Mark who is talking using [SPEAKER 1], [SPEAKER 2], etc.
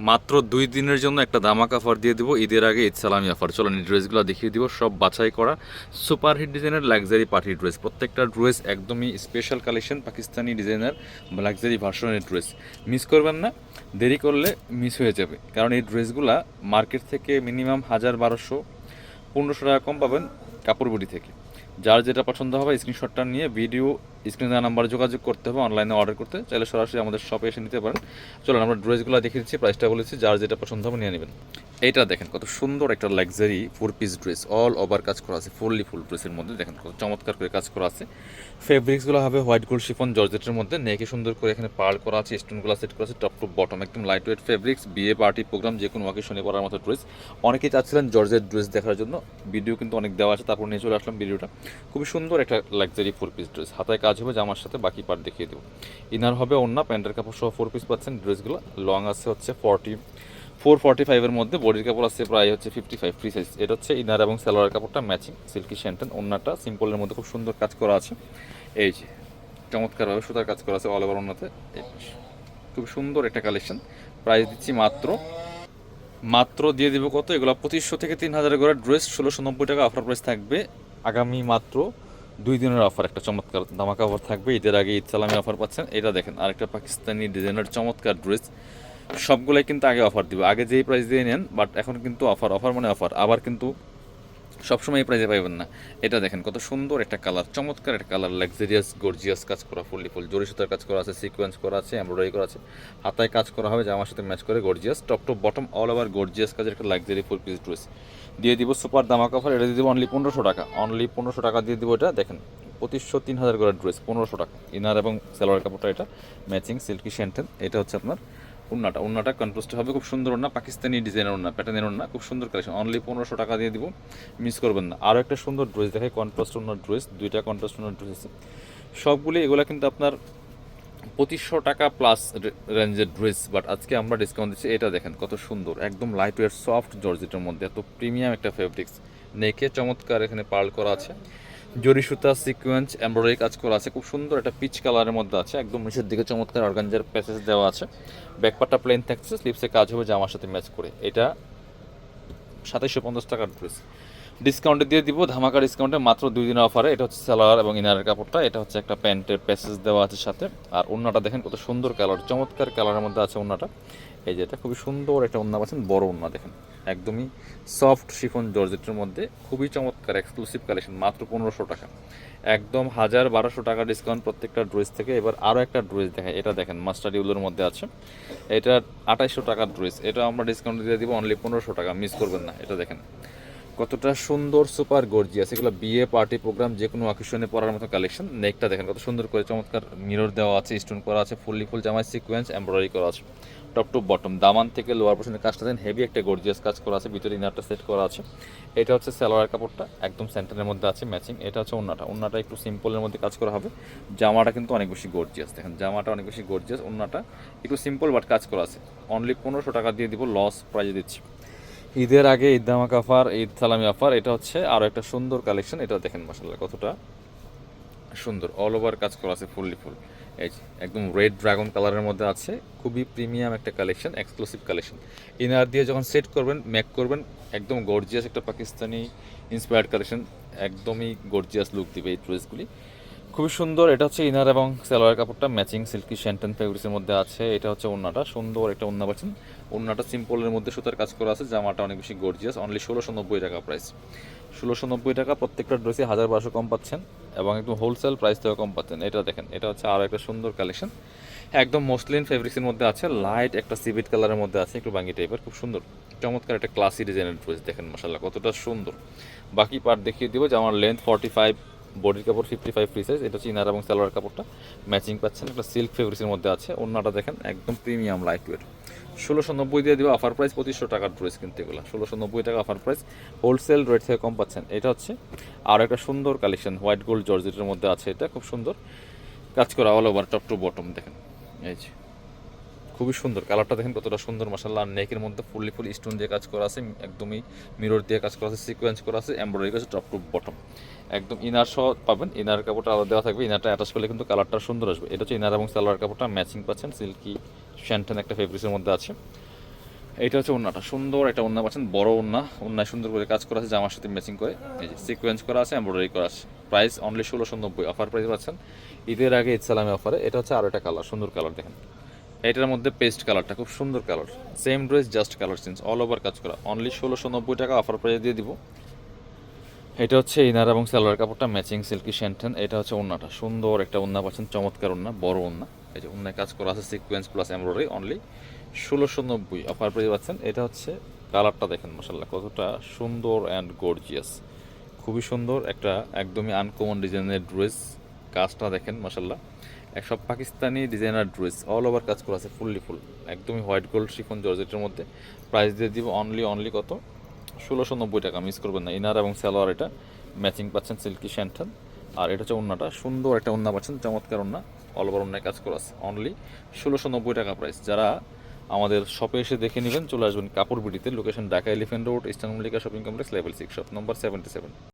[SPEAKER 1] মাত্র 2 দিনের জন্য একটা ধামাকা অফার দিয়ে দিব ঈদের আগে ঈদ সালামি অফার। চলুন এই ড্রেসগুলো দেখিয়ে দিব, সব বাছাই করা সুপার হিট ডিজাইনের লাক্সারি পার্টি ড্রেস। প্রত্যেকটা ড্রেস একদমই special collection, Pakistani designer luxury ভার্সনের ড্রেস। মিস করবেন না, দেরি করলে মিস হয়ে যাবে, কারণ এই ড্রেসগুলা মার্কেট থেকে মিনিমাম 1000, 1200, 1500 টাকা কম পাবেন কাপড় বুটি থেকে। যার যেটা পছন্দ হবে স্ক্রিনশটটা নিয়ে ভিডিও স্ক্রিনে দেওয়া নাম্বারে যোগাযোগ করতে হবে। অনলাইনে অর্ডার করতে চাইলে সরাসরি আমাদের শপে এসে নিতে পারেন। চলুন আমরা ড্রেসগুলো দেখিয়ে দিচ্ছি, প্রাইসটা বলেছি, যার যেটা পছন্দ হবে নিয়ে নেবেন। এইটা দেখেন কত সুন্দর একটা luxury 4 piece dress, all over কাজ করা আছে, ফুললি ফুল ড্রেসের মধ্যে দেখেন কত চমৎকার করে কাজ করা আছে। ফেব্রিক্সগুলো হবে হোয়াইট গোল্ড শিফন জর্জেটের মধ্যে, নেকে সুন্দর করে এখানে পার্ল করা আছে, স্টোনগুলো সেট করা আছে টপ টু বটম, একদম লাইট ওয়েট ফেব্রিক্স, বিয়ে পার্টি প্রোগ্রাম যে কোনো অকেশনে পরার মতো ড্রেস। অনেকেই চাচ্ছিলেন জর্জেট ড্রেস দেখার জন্য, ভিডিও কিন্তু অনেক দেওয়া আছে, তারপর নিয়ে চলে আসলাম ভিডিওটা। খুবই সুন্দর একটা লাক্সারি 4 পিস ড্রেস, হাতায় কাজ হবে জামার সাথে, বাকি পার্ট দেখিয়ে দেবো। ইনার হবে ওন্না, প্যান্টের কাপড় সহ 4 পিস পাচ্ছেন। ড্রেসগুলো লং আছে হচ্ছে 44-45-এর মধ্যে, বডির কাপড় আছে প্রায় হচ্ছে 55 ফ্রি সাইজ। এটা হচ্ছে ইনার এবং সালোয়ার কাপড়টা ম্যাচিং সিল্কি শ্যান্টেন, ওন্নাটা সিম্পলের মধ্যে খুব সুন্দর কাজ করা আছে। এই যে চমৎকারভাবে সুতার কাজ করা আছে অল ওভার ওন্নাতে, খুব সুন্দর একটা কালেকশন। প্রাইস দিচ্ছি মাত্র দিয়ে দিব কত, এগুলো 2500 থেকে 3000 করে ড্রেস, 1690 টাকা অফার প্রাইস থাকবে। আগামী মাত্র 2 দিনের অফার, একটা চমৎকার ধামাকা অফার থাকবে। ঈদের আগে ঈদ সালামি অফার পাচ্ছেন। এটা দেখেন আরেকটা পাকিস্তানি ডিজাইনার চমৎকার ড্রেস, সবগুলাই কিন্তু আগে অফার দিব, আগে যেই প্রাইস দিয়ে নেন, বাট এখন কিন্তু অফার মানে অফার, আবার কিন্তু সবসময় এই প্রাইসে পাইবেন না। এটা দেখেন কত সুন্দর একটা কালার, চমৎকার একটা কালার, লাক্সারিয়াস গর্জিয়াস কাজ করা, ফুললি ফুল জরি সুতার কাজ করা আছে, সিকোয়েন্স করা আছে, এমব্রয়ডারি করা আছে, হাতায় কাজ করা হবে জামার সাথে ম্যাচ করে, gorgeous top to bottom all over gorgeous কাজের একটা লাক্সারি 4 পিস ড্রেস দিয়ে দিব। সুপার ধামাকা অফার, এটা দিয়ে দিব অনলি 1500 টাকা, অনলি 1500 টাকা দিয়ে দিব। এটা দেখেন 2500-3000 করে ড্রেস 1500 টাকা, ইনার এবং সালোয়ার কাপড়টা এটা ম্যাচিং সিল্কি শ্যান্টেন। এটা হচ্ছে আপনার উন্নাটা কন্ট্রাস্ট হবে, খুব সুন্দর উন্না, পাকিস্তানি ডিজাইনের উন্না, প্যাটার্নের উন্না, খুব সুন্দর কালেকশন, অনলি 1500 টাকা দিয়ে দিব, মিস করবেন না। আরও একটা সুন্দর ড্রেস দেখায়, কন্ট্রাস্ট উন্নার ড্রেস, 2টা কন্ট্রাস্ট উন্নার ড্রেস আছে সবগুলি। এগুলো কিন্তু আপনার 2500 টাকা প্লাস রেঞ্জের ড্রেস, বাট আজকে আমরা ডিসকাউন্ট দিচ্ছি। এটা দেখেন কত সুন্দর, একদম লাইট ওয়েট সফট জর্জেটের মধ্যে, এত প্রিমিয়াম একটা ফেব্রিক্স, নেকে চমৎকার এখানে পার্ল করা আছে, জরি সুতা সিকোয়েন্স এমব্রয়ডারি কাজ করা আছে, খুব সুন্দর একটা পিচ কালারের মধ্যে আছে, একদম নিচের দিকে চমৎকার অর্গানজার প্যাসেজ দেওয়া আছে, ব্যাকপার্টটা প্লেন থাকছে, স্লিপসে কাজ হবে জামার সাথে ম্যাচ করে। এটা 2750 টাকার ড্রেস, ডিসকাউন্টে দিয়ে দিব, ধামাকা ডিসকাউন্টে মাত্র 2 দিনের অফারে। এটা হচ্ছে সালোয়ার এবং ইনারের কাপড়টা, এটা হচ্ছে একটা প্যান্টের প্যাসেজ দেওয়া আছে সাথে। আর ওন্নাটা দেখেন কত সুন্দর কালার, চমৎকার কালারের মধ্যে আছে ওন্নাটা। এই যে এটা খুবই সুন্দর একটা ওন্না পাচ্ছেন, বড় ওন্না দেখেন, একদমই সফট শিফন জর্জেটের মধ্যে, খুবই চমৎকার এক্সক্লুসিভ কালেকশন, মাত্র 1500 টাকা, একদম 1000-1200 টাকা ডিসকাউন্ট প্রত্যেকটা ড্রেস থেকে। এবার আরও একটা ড্রেস দেখায়, এটা দেখেন মাস্টার ইউলোর মধ্যে আছে, এটা 2800 টাকার ড্রেস, এটা আমরা ডিসকাউন্ট দিয়ে দিব অনলি 1500 টাকা, মিস করবেন না। এটা দেখেন কতটা সুন্দর সুপার গর্জিয়াস, এগুলো বিয়ে পার্টি প্রোগ্রাম যে কোনো অকেশনে পরার মতো কালেকশন। নেকটা দেখেন কত সুন্দর করে চমৎকার মিরর দেওয়া আছে, স্টোন করা আছে, ফুললি ফুল জামায় সিকোয়েন্স এমব্রয়ডারি করা আছে টপ টু বটম, দামান থেকে লোয়ার পোর্শনের কাজটা দেন হেভি একটা গর্জিয়াস কাজ করা আছে, ভিতরে ইনারটা সেট করা আছে। এটা হচ্ছে সালোয়ার কাপড়টা, একদম সেন্টারের মধ্যে আছে ম্যাচিং। এটা হচ্ছে ওন্নাটা একটু সিম্পলের মধ্যে কাজ করা হবে, জামাটা কিন্তু অনেক বেশি গর্জিয়াস, দেখেন জামাটা অনেক বেশি গর্জিয়াস, ওন্নাটা একটু সিম্পল বাট কাজ করা আছে। অনলি 1500 টাকা দিয়ে দিব, লস প্রাইজে দিচ্ছি। ঈদের আগে ঈদ ধামাকা অফার, ঈদ সালামি অফার। এটা হচ্ছে আরও একটা সুন্দর কালেকশন, এটা দেখেন মাশাআল্লাহ কতটা সুন্দর, অল ওভার কাজ করা আছে ফুললি ফুল। এই যে একদম রেড ড্রাগন কালারের মধ্যে আছে, খুবই প্রিমিয়াম একটা কালেকশন, এক্সক্লুসিভ কালেকশন। ইনার দিয়ে যখন সেট করবেন ম্যাক করবেন, একদম গর্জিয়াস একটা পাকিস্তানি ইন্সপায়ার্ড কালেকশন, একদমই গর্জিয়াস লুক দিবে এই ড্রেসগুলি, খুবই সুন্দর। এটা হচ্ছে ইনার এবং সালোয়ার কাপড়টা ম্যাচিং সিল্কি শ্যান্টেন ফেব্রিক্সের মধ্যে আছে। এটা হচ্ছে ওন্নাটা, সুন্দর একটা ওন্না পাচ্ছেন, ওন্নাটা সিম্পলের মধ্যে সুতার কাজ করা আছে, জামাটা অনেক বেশি গর্জিয়াস, অনলি 1690 টাকা প্রাইস, 1690 টাকা। প্রত্যেকটা ড্রেসে 1200 কম পাচ্ছেন এবং একদম হোলসেল প্রাইস থেকেও কম পাচ্ছেন। এটা দেখেন, এটা হচ্ছে আরও একটা সুন্দর কালেকশন, একদম মসলিন ফেব্রিক্সের মধ্যে আছে, লাইট একটা সিভিট কালারের মধ্যে আছে, একটু বাঙ্গি টাইপের, খুব সুন্দর চমৎকার একটা ক্লাসি ডিজাইনের ড্রেস, দেখেন মাশাআল্লাহ কতটা সুন্দর। বাকি পার্ট দেখিয়ে দিব, যে আমার লেন্থ 45, বডির কাপড় 55 ফ্রি সাইজ। এটা হচ্ছে ইনার এবং সালোয়ার কাপড়টা ম্যাচিং পাচ্ছেন, একটা সিল্ক ফেব্রিক্সের মধ্যে আছে, ওন্নাটা দেখেন একদম প্রিমিয়াম লাইট ওয়েট, 1690 দিয়ে দিব, অফার প্রাইস 2500 টাকার ড্রেস কিন্তু এগুলো 1690 টাকা অফার প্রাইস, হোলসেল রেট থেকে কম পাচ্ছেন। এটা হচ্ছে আর একটা সুন্দর কালেকশন, হোয়াইট গোল্ড জর্জেটের মধ্যে আছে, এটা খুব সুন্দর কাজ করা all over top to bottom, দেখেন এই যে খুবই সুন্দর কালারটা, দেখেন কতটা সুন্দর মাশাআল্লাহ। নেকের মধ্যে ফুললি ফুল স্টোন দিয়ে কাজ করা আছে, একদমই মিরর দিয়ে কাজ করা আছে, সিকোয়েন্স করা আছে, এমব্রয়ডারি করা আছে টপ টু বটম, একদম ইনার সহ পাবেন, ইনার কাপড়টা আলাদা দেওয়া থাকবে, ইনারটা অ্যাটাচ করলে কিন্তু কালারটা সুন্দর আসবে। এটা হচ্ছে ইনার এবং সালোয়ার কাপড়টা ম্যাচিং পাচ্ছেন, সিল্কি শ্যান্টেন একটা ফেব্রিক্সের মধ্যে আছে। এইটা হচ্ছে ওন্নাটা, সুন্দর একটা ওন্না পাচ্ছেন, বড় ওন্না, ওন্নায় সুন্দর করে কাজ করা আছে, জামার সাথে ম্যাচিং করে এই যে সিকোয়েন্স করা আছে, এমব্রয়ডারি করা আছে। প্রাইস অনলি 1690, অফার প্রাইস পাচ্ছেন ঈদের আগে ঈদ সালামি অফারে। এটা হচ্ছে আরও একটা কালার, সুন্দর কালার দেখেন, এটার মধ্যে পেস্ট কালারটা খুব সুন্দর colour, same dress just colour change, all over কাজ করা, অনলি 1690 টাকা অফার প্রাইস দিয়ে দিব। এটা হচ্ছে ইনার এবং সালোয়ার কাপড়টা ম্যাচিং সিল্কি শ্যান্টেন। এটা হচ্ছে ওন্নাটা, সুন্দর একটা ওন্না পাচ্ছেন, চমৎকার ওন্না, বড় ওন্না, এই যে ওন্নায় কাজ করা আছে sequence plus embroidery, only 1690 offer price পাচ্ছেন। এটা হচ্ছে কালারটা দেখেন মাশাআল্লাহ কতটা সুন্দর অ্যান্ড গর্জিয়াস, খুবই সুন্দর একটা একদমই আনকমন ডিজাইনের ড্রেস। কাজটা দেখেন মাশাআল্লাহ, এক সব Pakistani designer dress, all over কাজ করা আছে ফুললি ফুল, একদমই হোয়াইট গোল্ড শিফন জর্জেটের মধ্যে। প্রাইস দিয়ে দিব অনলি কত, 1690 টাকা, মিস করবেন না। ইনার এবং সালোয়ার এটা ম্যাচিং পাচ্ছেন সিল্কি শ্যান্টন। আর এটা হচ্ছে ওন্নাটা, সুন্দর একটা ওন্না পাচ্ছেন, চমৎকার ওন্না, অল ওভার ওন্নায় কাজ করা আছে, অনলি 1690 টাকা প্রাইস। যারা আমাদের শপে এসে দেখে নেবেন চলে আসবেন কাপড় বিডিতে, location Dhaka Elephant Road, Eastern Mallika shopping complex, level 6, shop number 77।